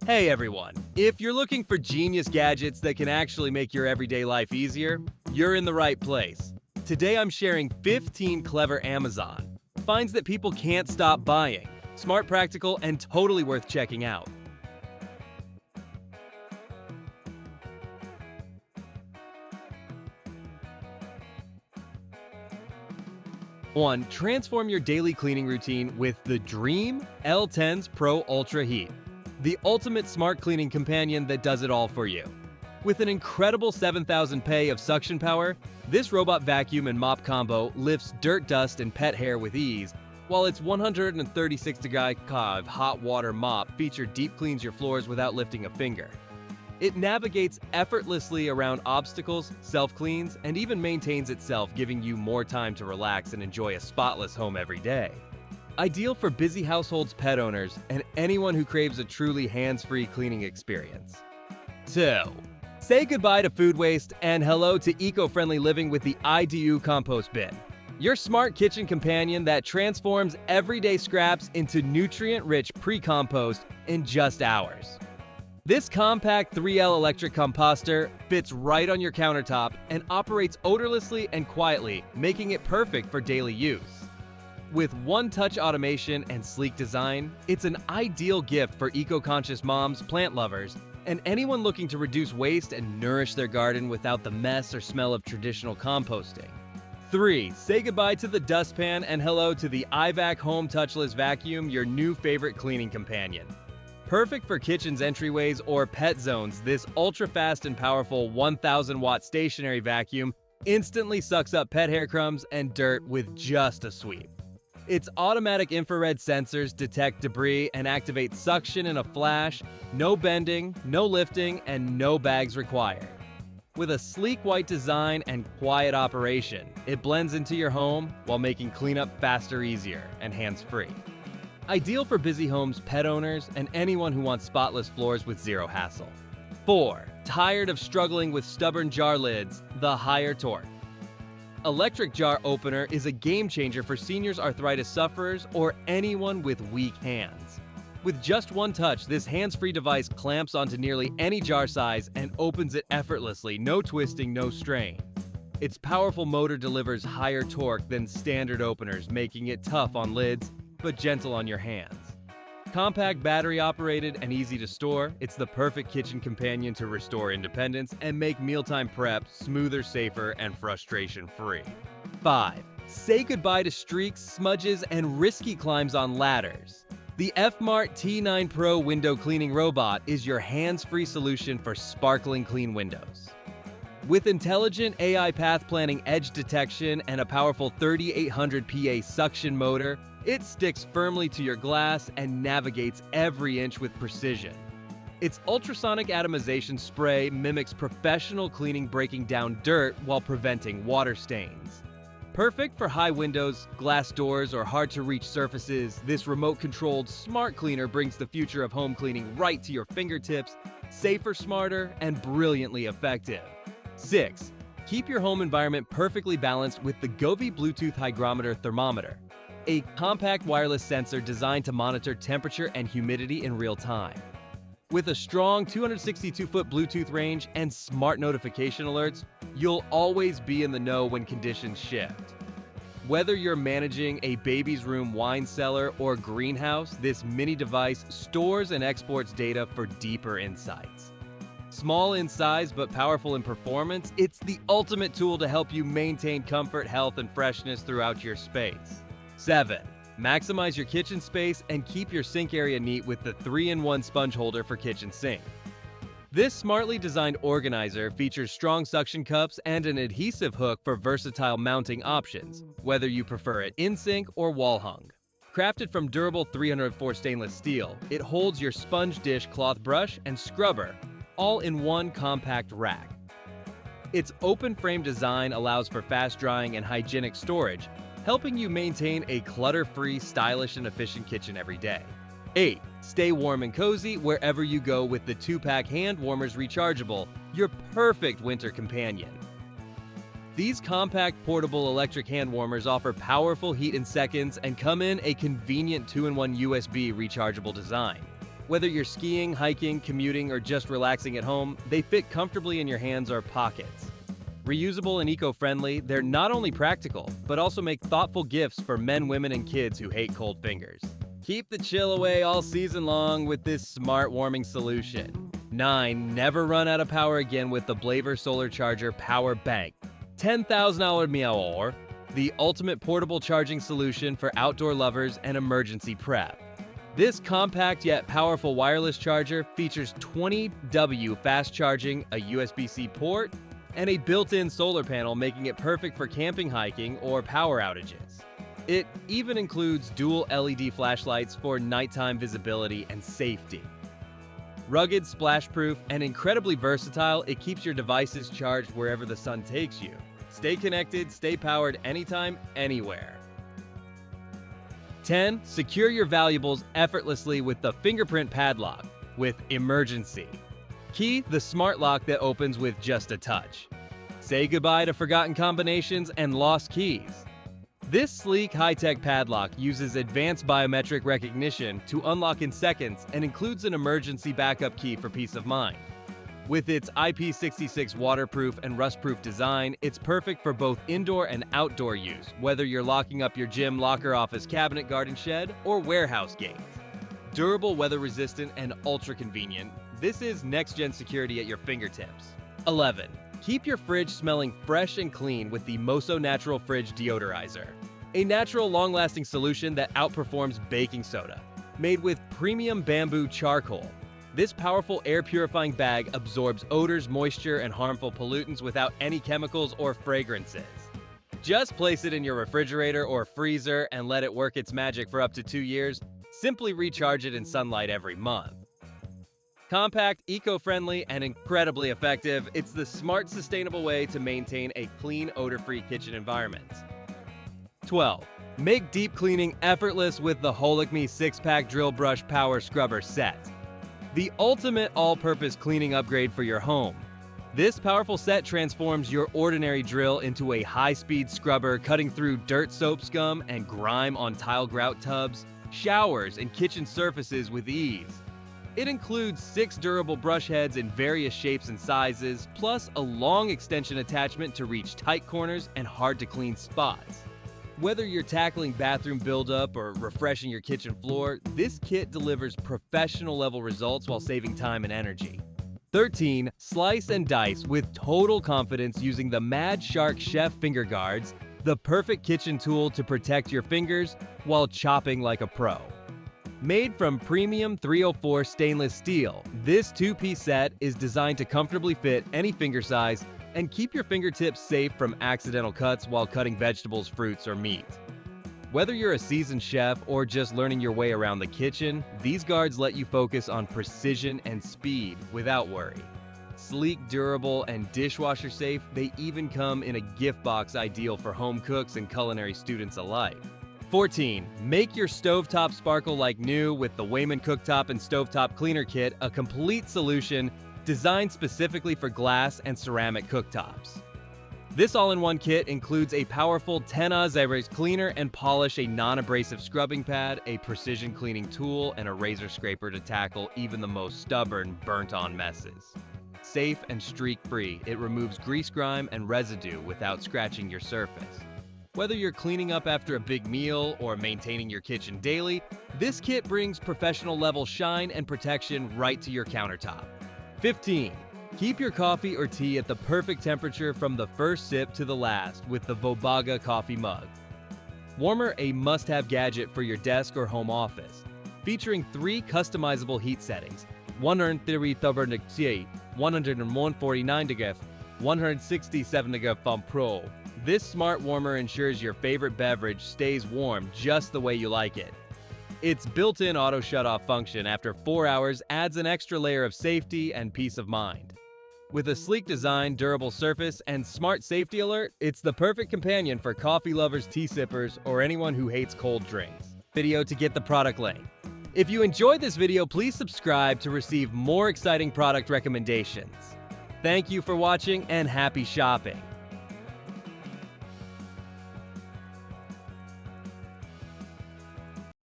Hey everyone! If you're looking for genius gadgets that can actually make your everyday life easier, you're in the right place. Today I'm sharing 15 clever Amazon finds that people can't stop buying. Smart, practical, and totally worth checking out. 1. Transform your daily cleaning routine with the DREAME L10's Pro Ultra Heat, the ultimate smart cleaning companion that does it all for you. With an incredible 7,000 PA of suction power, this robot vacuum and mop combo lifts dirt, dust, and pet hair with ease, while its 136-degree hot water mop feature deep cleans your floors without lifting a finger. It navigates effortlessly around obstacles, self-cleans, and even maintains itself, giving you more time to relax and enjoy a spotless home every day. Ideal for busy households, pet owners, and anyone who craves a truly hands-free cleaning experience. 2. Say goodbye to food waste and hello to eco-friendly living with the iDOO compost bin. Your smart kitchen companion that transforms everyday scraps into nutrient-rich pre-compost in just hours. This compact 3L electric composter fits right on your countertop and operates odorlessly and quietly, making it perfect for daily use. With one-touch automation and sleek design, it's an ideal gift for eco-conscious moms, plant lovers, and anyone looking to reduce waste and nourish their garden without the mess or smell of traditional composting. 3. Say goodbye to the dustpan and hello to the EyeVac Home Touchless Vacuum, your new favorite cleaning companion. Perfect for kitchens, entryways, or pet zones, this ultra-fast and powerful 1,000-watt stationary vacuum instantly sucks up pet hair crumbs and dirt with just a sweep. Its automatic infrared sensors detect debris and activate suction in a flash, no bending, no lifting, and no bags required. With a sleek white design and quiet operation, it blends into your home while making cleanup faster, easier, and hands-free. Ideal for busy homes, pet owners, and anyone who wants spotless floors with zero hassle. 4. Tired of struggling with stubborn jar lids? The higher torque. Electric jar opener is a game changer for seniors, arthritis sufferers, or anyone with weak hands. With just one touch, this hands-free device clamps onto nearly any jar size and opens it effortlessly, no twisting, no strain. Its powerful motor delivers higher torque than standard openers, making it tough on lids, but gentle on your hands. Compact, battery-operated, and easy to store, it's the perfect kitchen companion to restore independence and make mealtime prep smoother, safer, and frustration-free. 5. Say goodbye to streaks, smudges, and risky climbs on ladders. The FMART T9 Pro window cleaning robot is your hands-free solution for sparkling clean windows. With intelligent AI path planning, edge detection, and a powerful 3,800 PA suction motor, it sticks firmly to your glass and navigates every inch with precision. Its ultrasonic atomization spray mimics professional cleaning, breaking down dirt while preventing water stains. Perfect for high windows, glass doors, or hard-to-reach surfaces, this remote-controlled smart cleaner brings the future of home cleaning right to your fingertips, safer, smarter, and brilliantly effective. 6. Keep your home environment perfectly balanced with the Govee Bluetooth Hygrometer Thermometer, a compact wireless sensor designed to monitor temperature and humidity in real time. With a strong 262-foot Bluetooth range and smart notification alerts, you'll always be in the know when conditions shift. Whether you're managing a baby's room, wine cellar, or greenhouse, this mini device stores and exports data for deeper insights. Small in size but powerful in performance, it's the ultimate tool to help you maintain comfort, health, and freshness throughout your space. 7. Maximize your kitchen space and keep your sink area neat with the 3-in-1 sponge holder for kitchen sink. This smartly designed organizer features strong suction cups and an adhesive hook for versatile mounting options, whether you prefer it in-sink or wall-hung. Crafted from durable 304 stainless steel, it holds your sponge dish, cloth brush, and scrubber, all in one compact rack. Its open frame design allows for fast drying and hygienic storage, helping you maintain a clutter-free, stylish, and efficient kitchen every day. 8. Stay warm and cozy wherever you go with the 2-pack hand warmers Rechargeable, your perfect winter companion. These compact portable electric hand warmers offer powerful heat in seconds and come in a convenient 2-in-1 USB rechargeable design. Whether you're skiing, hiking, commuting, or just relaxing at home, they fit comfortably in your hands or pockets. Reusable and eco-friendly, they're not only practical, but also make thoughtful gifts for men, women, and kids who hate cold fingers. Keep the chill away all season long with this smart warming solution. 9. Never run out of power again with the BLAVOR Solar Charger Power Bank. $10,000 mAh, the ultimate portable charging solution for outdoor lovers and emergency prep. This compact yet powerful wireless charger features 20W fast charging, a USB-C port, and a built-in solar panel, making it perfect for camping, hiking, or power outages. It even includes dual LED flashlights for nighttime visibility and safety. Rugged, splash-proof, and incredibly versatile, it keeps your devices charged wherever the sun takes you. Stay connected, stay powered anytime, anywhere. 10. Secure your valuables effortlessly with the Fingerprint Padlock with Emergency. Key, the smart lock that opens with just a touch. Say goodbye to forgotten combinations and lost keys. This sleek, high-tech padlock uses advanced biometric recognition to unlock in seconds and includes an emergency backup key for peace of mind. With its IP66 waterproof and rust-proof design, it's perfect for both indoor and outdoor use, whether you're locking up your gym, locker, office, cabinet, garden shed, or warehouse gate. Durable, weather-resistant, and ultra-convenient, this is next-gen security at your fingertips. 11. Keep your fridge smelling fresh and clean with the Moso Natural Fridge Deodorizer. A natural, long-lasting solution that outperforms baking soda. Made with premium bamboo charcoal, this powerful air-purifying bag absorbs odors, moisture, and harmful pollutants without any chemicals or fragrances. Just place it in your refrigerator or freezer and let it work its magic for up to 2 years. Simply recharge it in sunlight every month. Compact, eco-friendly, and incredibly effective, it's the smart, sustainable way to maintain a clean, odor-free kitchen environment. 12. Make deep cleaning effortless with the Holikme 6-pack Drill Brush Power Scrubber Set. The ultimate all-purpose cleaning upgrade for your home. This powerful set transforms your ordinary drill into a high-speed scrubber, cutting through dirt, soap scum, and grime on tile grout tubs, showers, and kitchen surfaces with ease. It includes 6 durable brush heads in various shapes and sizes, plus a long extension attachment to reach tight corners and hard-to-clean spots. Whether you're tackling bathroom buildup or refreshing your kitchen floor, this kit delivers professional-level results while saving time and energy. 13. Slice and dice with total confidence using the Mad Shark Chef Finger Guards, the perfect kitchen tool to protect your fingers while chopping like a pro. Made from premium 304 stainless steel, this 2-piece set is designed to comfortably fit any finger size and keep your fingertips safe from accidental cuts while cutting vegetables, fruits, or meat. Whether you're a seasoned chef or just learning your way around the kitchen, these guards let you focus on precision and speed without worry. Sleek, durable, and dishwasher safe, they even come in a gift box ideal for home cooks and culinary students alike. 14. Make your stovetop sparkle like new with the Weiman Cooktop and Stovetop Cleaner Kit, a complete solution designed specifically for glass and ceramic cooktops. This all-in-one kit includes a powerful 10 Zebra's cleaner and polish, a non-abrasive scrubbing pad, a precision cleaning tool, and a razor scraper to tackle even the most stubborn, burnt-on messes. Safe and streak-free, it removes grease, grime, and residue without scratching your surface. Whether you're cleaning up after a big meal or maintaining your kitchen daily, this kit brings professional-level shine and protection right to your countertop. 15. Keep your coffee or tea at the perfect temperature from the first sip to the last with the VOBAGA coffee mug. Warmer, a must-have gadget for your desk or home office. Featuring 3 customizable heat settings, 103 149 degrees, 167 degrees Pro. This smart warmer ensures your favorite beverage stays warm just the way you like it. Its built-in auto shut-off function after 4 hours adds an extra layer of safety and peace of mind. With a sleek design, durable surface, and smart safety alert, it's the perfect companion for coffee lovers, tea sippers, or anyone who hates cold drinks. Video to get the product link. If you enjoyed this video, please subscribe to receive more exciting product recommendations. Thank you for watching and happy shopping.